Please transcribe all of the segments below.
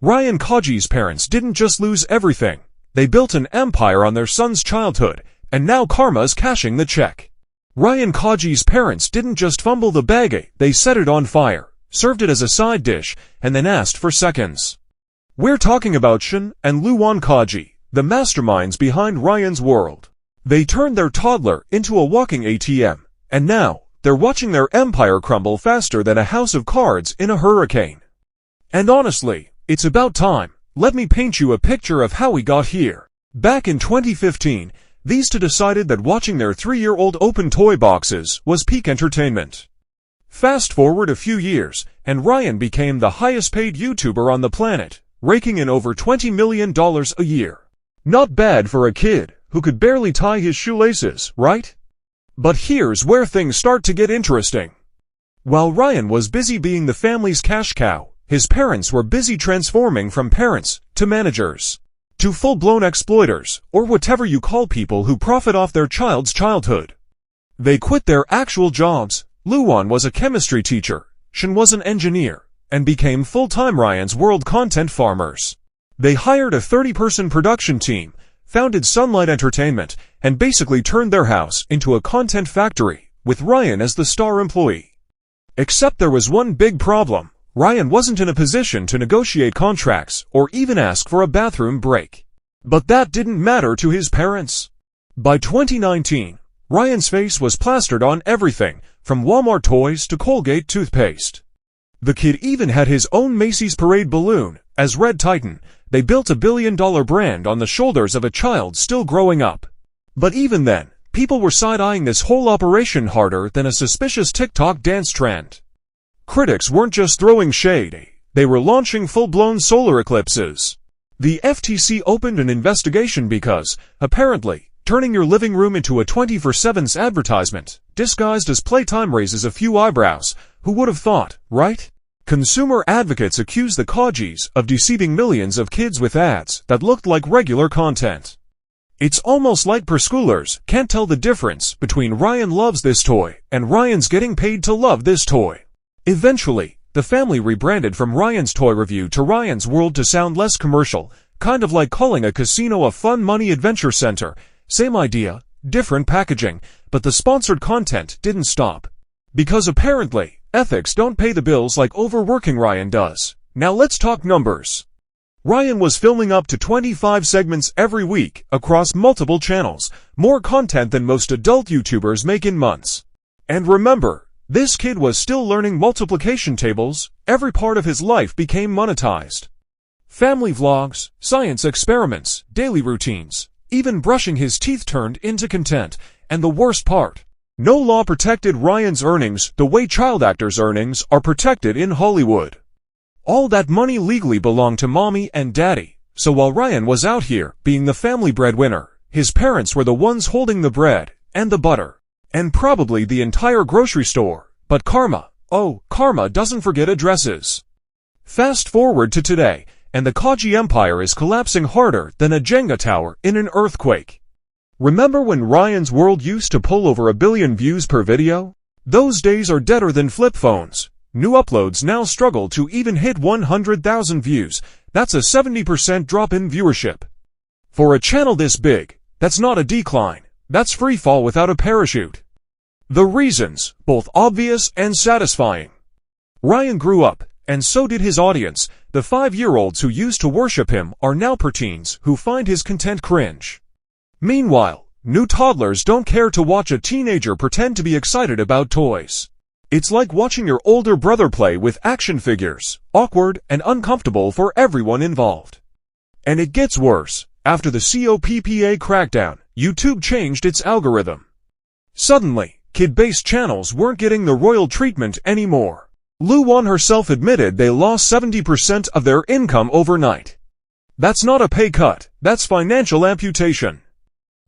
Ryan Kaji's parents didn't just lose everything. They built an empire on their son's childhood, and now karma's cashing the check. Ryan Kaji's parents didn't just fumble the baguette, they set it on fire, served it as a side dish, and then asked for seconds. We're talking about Shin and Luwan Kaji, the masterminds behind Ryan's world. They turned their toddler into a walking ATM, and now, they're watching their empire crumble faster than a house of cards in a hurricane. And honestly, it's about time. Let me paint you a picture of how we got here. Back in 2015, these two decided that watching their 3-year-old open toy boxes was peak entertainment. Fast forward a few years, and Ryan became the highest paid YouTuber on the planet, raking in over $20 million a year. Not bad for a kid who could barely tie his shoelaces, right? But here's where things start to get interesting. While Ryan was busy being the family's cash cow, his parents were busy transforming from parents to managers to full-blown exploiters, or whatever you call people who profit off their child's childhood. They quit their actual jobs. Luwan was a chemistry teacher, Shin was an engineer, and became full-time Ryan's World content farmers. They hired a 30-person production team, founded Sunlight Entertainment, and basically turned their house into a content factory, with Ryan as the star employee. Except there was one big problem. Ryan wasn't in a position to negotiate contracts or even ask for a bathroom break. But that didn't matter to his parents. By 2019, Ryan's face was plastered on everything, from Walmart toys to Colgate toothpaste. The kid even had his own Macy's parade balloon. As Red Titan, they built a billion-dollar brand on the shoulders of a child still growing up. But even then, people were side-eyeing this whole operation harder than a suspicious TikTok dance trend. Critics weren't just throwing shade, they were launching full-blown solar eclipses. The FTC opened an investigation because, apparently, turning your living room into a 24/7 advertisement, disguised as playtime, raises a few eyebrows. Who would have thought, right? Consumer advocates accuse the Kajis of deceiving millions of kids with ads that looked like regular content. It's almost like preschoolers can't tell the difference between Ryan loves this toy and Ryan's getting paid to love this toy. Eventually, the family rebranded from Ryan's Toy Review to Ryan's World to sound less commercial, kind of like calling a casino a fun money adventure center. Same idea, different packaging, but the sponsored content didn't stop. Because apparently, ethics don't pay the bills like overworking Ryan does. Now let's talk numbers. Ryan was filming up to 25 segments every week across multiple channels, more content than most adult YouTubers make in months. And remember, this kid was still learning multiplication tables. Every part of his life became monetized. Family vlogs, science experiments, daily routines, even brushing his teeth turned into content. And the worst part, no law protected Ryan's earnings the way child actors' earnings are protected in Hollywood. All that money legally belonged to mommy and daddy, so while Ryan was out here being the family breadwinner, his parents were the ones holding the bread and the butter. And probably the entire grocery store. But karma, oh, karma doesn't forget addresses. Fast forward to today, and the Kaji empire is collapsing harder than a Jenga tower in an earthquake. Remember when Ryan's World used to pull over 1 billion views per video? Those days are deader than flip phones. New uploads now struggle to even hit 100,000 views. That's a 70% drop in viewership. For a channel this big, that's not a decline. That's free fall without a parachute. The reasons, both obvious and satisfying. Ryan grew up, and so did his audience. The 5-year-olds who used to worship him are now preteens who find his content cringe. Meanwhile, new toddlers don't care to watch a teenager pretend to be excited about toys. It's like watching your older brother play with action figures, awkward and uncomfortable for everyone involved. And it gets worse. After the COPPA crackdown, YouTube changed its algorithm. Suddenly, kid-based channels weren't getting the royal treatment anymore. Luwan herself admitted they lost 70% of their income overnight. That's not a pay cut, that's financial amputation.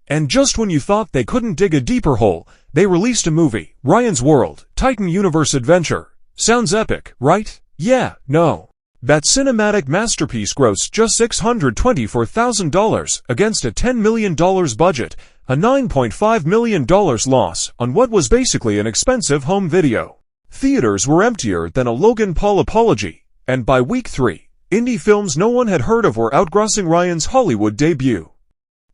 And just when you thought they couldn't dig a deeper hole, they released a movie, Ryan's World, Titan Universe Adventure. Sounds epic, right? Yeah, no. That cinematic masterpiece grossed just $624,000 against a $10 million budget, a $9.5 million loss on what was basically an expensive home video. Theaters were emptier than a Logan Paul apology, and by week 3, Indie films no one had heard of were outgrossing Ryan's Hollywood debut.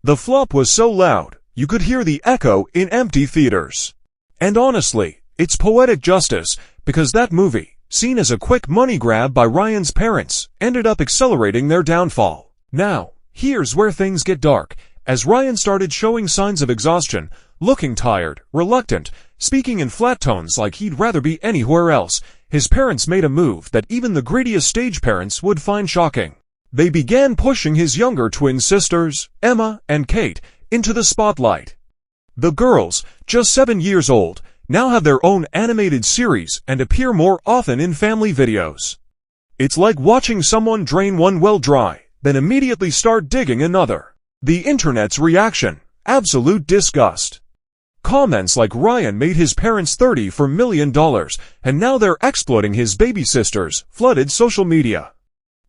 The flop was so loud, you could hear the echo in empty theaters. And honestly, it's poetic justice, because that movie, seen as a quick money grab by Ryan's parents, ended up accelerating their downfall. Now, here's where things get dark. As Ryan started showing signs of exhaustion, looking tired, reluctant, speaking in flat tones like he'd rather be anywhere else, his parents made a move that even the greediest stage parents would find shocking. They began pushing his younger twin sisters, Emma and Kate, into the spotlight. The girls, just 7 years old, now have their own animated series and appear more often in family videos. It's like watching someone drain one well dry, then immediately start digging another. The internet's reaction: absolute disgust. Comments like Ryan made his parents $34 million, and now they're exploiting his baby sisters, flooded social media.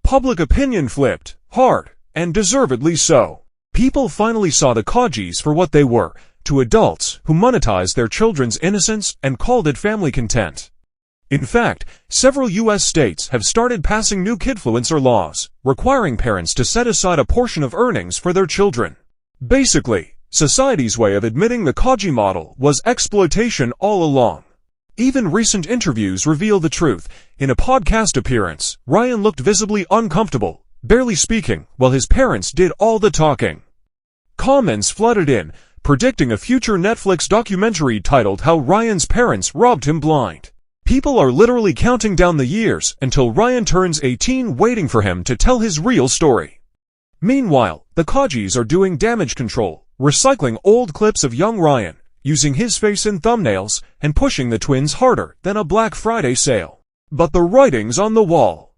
Public opinion flipped, hard, and deservedly so. People finally saw the Kajis for what they were, to adults who monetized their children's innocence and called it family content. In fact, several U.S. states have started passing new kidfluencer laws, requiring parents to set aside a portion of earnings for their children. Basically, society's way of admitting the Kaji model was exploitation all along. Even recent interviews reveal the truth. In a podcast appearance, Ryan looked visibly uncomfortable, barely speaking, while his parents did all the talking. Comments flooded in, predicting a future Netflix documentary titled How Ryan's Parents Robbed Him Blind. People are literally counting down the years until Ryan turns 18, waiting for him to tell his real story. Meanwhile, the Kajis are doing damage control, recycling old clips of young Ryan, using his face in thumbnails, and pushing the twins harder than a Black Friday sale. But the writing's on the wall.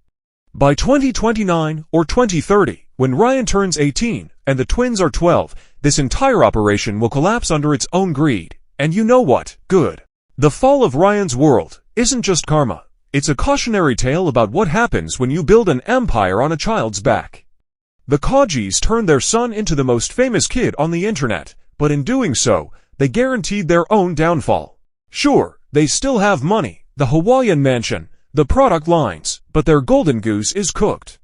By 2029 or 2030, when Ryan turns 18 and the twins are 12, this entire operation will collapse under its own greed. And you know what? Good. The fall of Ryan's world isn't just karma. It's a cautionary tale about what happens when you build an empire on a child's back. The Kajis turned their son into the most famous kid on the internet, but in doing so, they guaranteed their own downfall. Sure, they still have money, the Hawaiian mansion, the product lines, but their golden goose is cooked.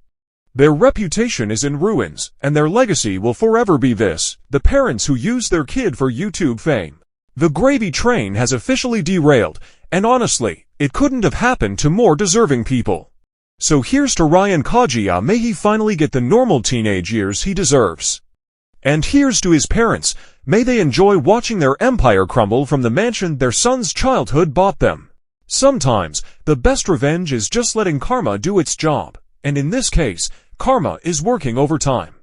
Their reputation is in ruins, and their legacy will forever be this: the parents who used their kid for YouTube fame. The gravy train has officially derailed, and honestly, it couldn't have happened to more deserving people. So here's to Ryan Kaji. May he finally get the normal teenage years he deserves. And here's to his parents. May they enjoy watching their empire crumble from the mansion their son's childhood bought them. Sometimes, the best revenge is just letting karma do its job. And in this case, karma is working overtime.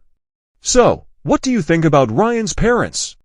So, what do you think about Ryan's parents?